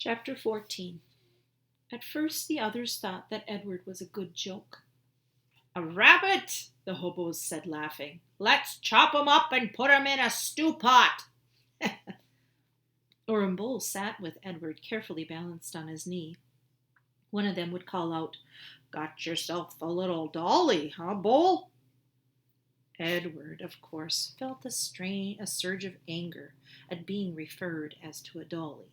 Chapter 14. At first the others thought that Edward was a good joke. "A rabbit," the hobos said, laughing. "Let's chop him up and put him in a stew pot." Or Bull sat with Edward carefully balanced on his knee. One of them would call out, "Got yourself a little dolly, huh, Bull?" Edward, of course, felt a surge of anger at being referred as to a dolly.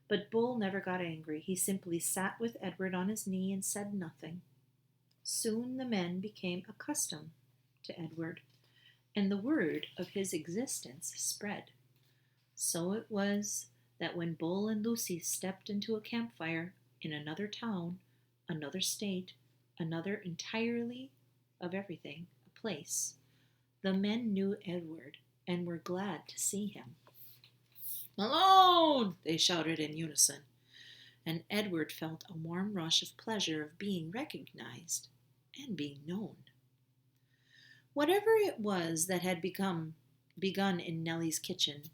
But Bull never got angry. He simply sat with Edward on his knee and said nothing. Soon the men became accustomed to Edward, and the word of his existence spread. So it was that when Bull and Lucy stepped into a campfire in another town, another state, another entirely of everything, a place, the men knew Edward and were glad to see him. "Malone!" they shouted in unison, and Edward felt a warm rush of pleasure of being recognized and being known. Whatever it was that had begun in Nellie's kitchen,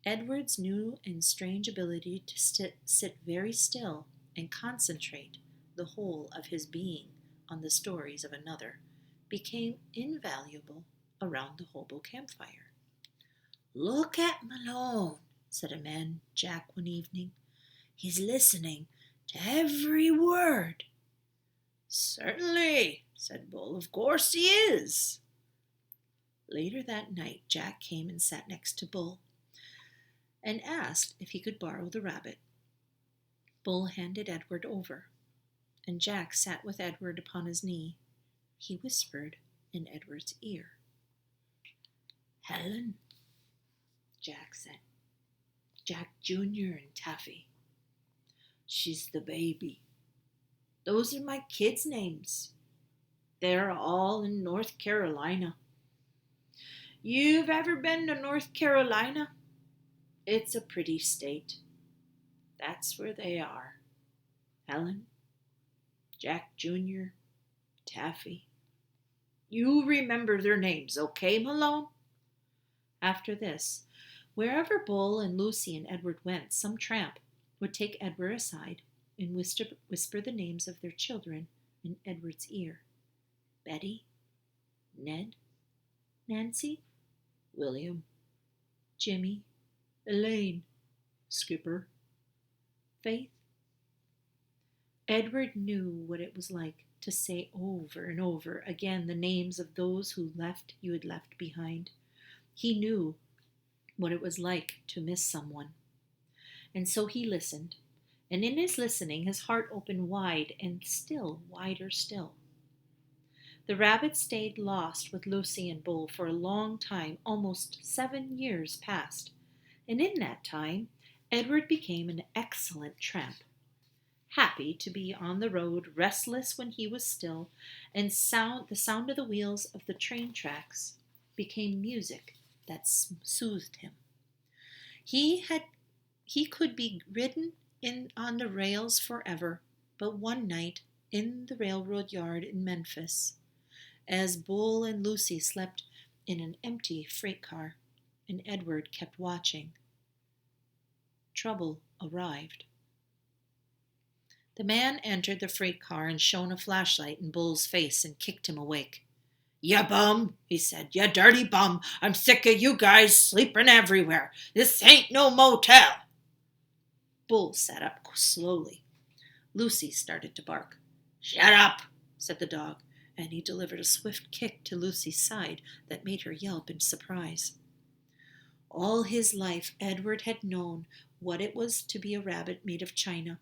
Edward's new and strange ability to sit very still and concentrate the whole of his being on the stories of another became invaluable around the hobo campfire. "Look at Malone," said a man, Jack, one evening. "He's listening to every word." "Certainly," said Bull. "Of course he is." Later that night, Jack came and sat next to Bull and asked if he could borrow the rabbit. Bull handed Edward over, and Jack sat with Edward upon his knee. He whispered in Edward's ear. "Helen," Jack said. "Jack Jr. and Taffy. She's the baby. Those are my kids' names. They're all in North Carolina. You've ever been to North Carolina? It's a pretty state. That's where they are. Helen, Jack Jr., Taffy. You remember their names, okay, Malone?" After this, wherever Bull and Lucy and Edward went, some tramp would take Edward aside and whisper the names of their children in Edward's ear. Betty, Ned, Nancy, William, Jimmy, Elaine, Skipper, Faith. Edward knew what it was like to say over and over again the names of those you had left behind. He knew what it was like to miss someone. And so he listened, and in his listening his heart opened wide and still wider still. The rabbit stayed lost with Lucy and Bull for a long time, almost 7 years passed, and in that time Edward became an excellent tramp. Happy to be on the road, restless when he was still, and the sound of the wheels of the train tracks became music that soothed him. He could be ridden on the rails forever, but one night in the railroad yard in Memphis, as Bull and Lucy slept in an empty freight car, and Edward kept watching, trouble arrived. The man entered the freight car and shone a flashlight in Bull's face and kicked him awake. "You bum," he said. "You dirty bum. I'm sick of you guys sleeping everywhere. This ain't no motel." Bull sat up slowly. Lucy started to bark. "Shut up," said the dog, and he delivered a swift kick to Lucy's side that made her yelp in surprise. All his life Edward had known what it was to be a rabbit made of china.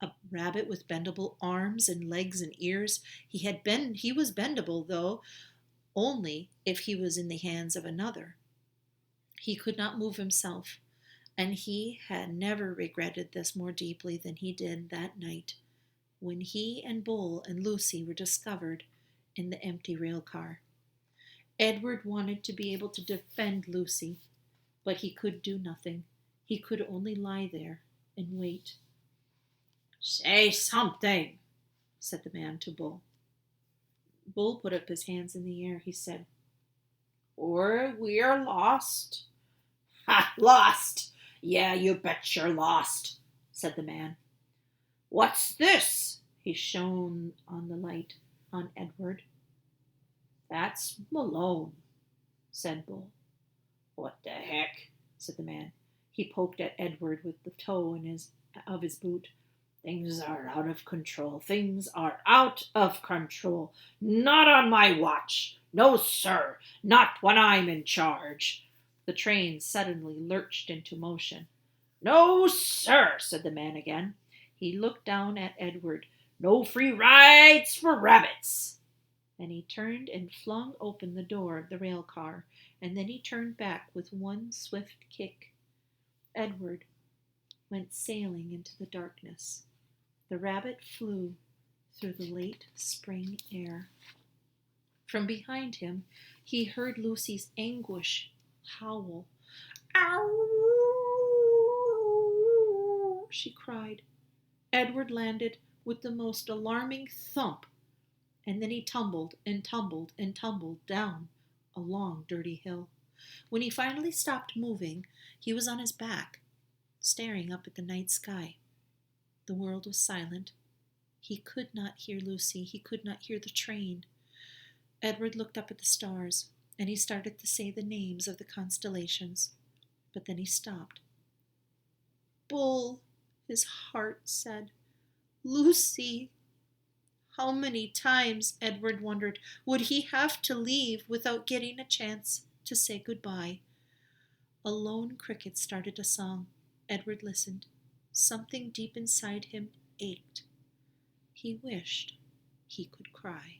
A rabbit with bendable arms and legs and ears. He was bendable, though, only if he was in the hands of another. He could not move himself, and he had never regretted this more deeply than he did that night when he and Bull and Lucy were discovered in the empty rail car. Edward wanted to be able to defend Lucy, but he could do nothing. He could only lie there and wait. "Say something," said the man to Bull. Bull put up his hands in the air. He said, "Or we are lost." "Ha, lost! Yeah, you bet you're lost," said the man. What's this? He shone on the light on Edward. That's Malone, said Bull. What the heck? Said the man. He poked at Edward with the toe of his boot. Things are out of control. Things are out of control. Not on my watch. No, sir. Not when I'm in charge. The train suddenly lurched into motion. No, sir, said the man again. He looked down at Edward. No free rides for rabbits. And he turned and flung open the door of the rail car, and then he turned back with one swift kick. Edward went sailing into the darkness. The rabbit flew through the late spring air. From behind him, he heard Lucy's anguish howl. Ow! She cried. Edward landed with the most alarming thump, and then he tumbled and tumbled and tumbled down a long, dirty hill. When he finally stopped moving, he was on his back, staring up at the night sky. The world was silent. He could not hear Lucy. He could not hear the train. Edward looked up at the stars, and he started to say the names of the constellations, but then he stopped. Bull, his heart said. Lucy. How many times, Edward wondered, would he have to leave without getting a chance to say goodbye? A lone cricket started a song. Edward listened. Something deep inside him ached. He wished he could cry.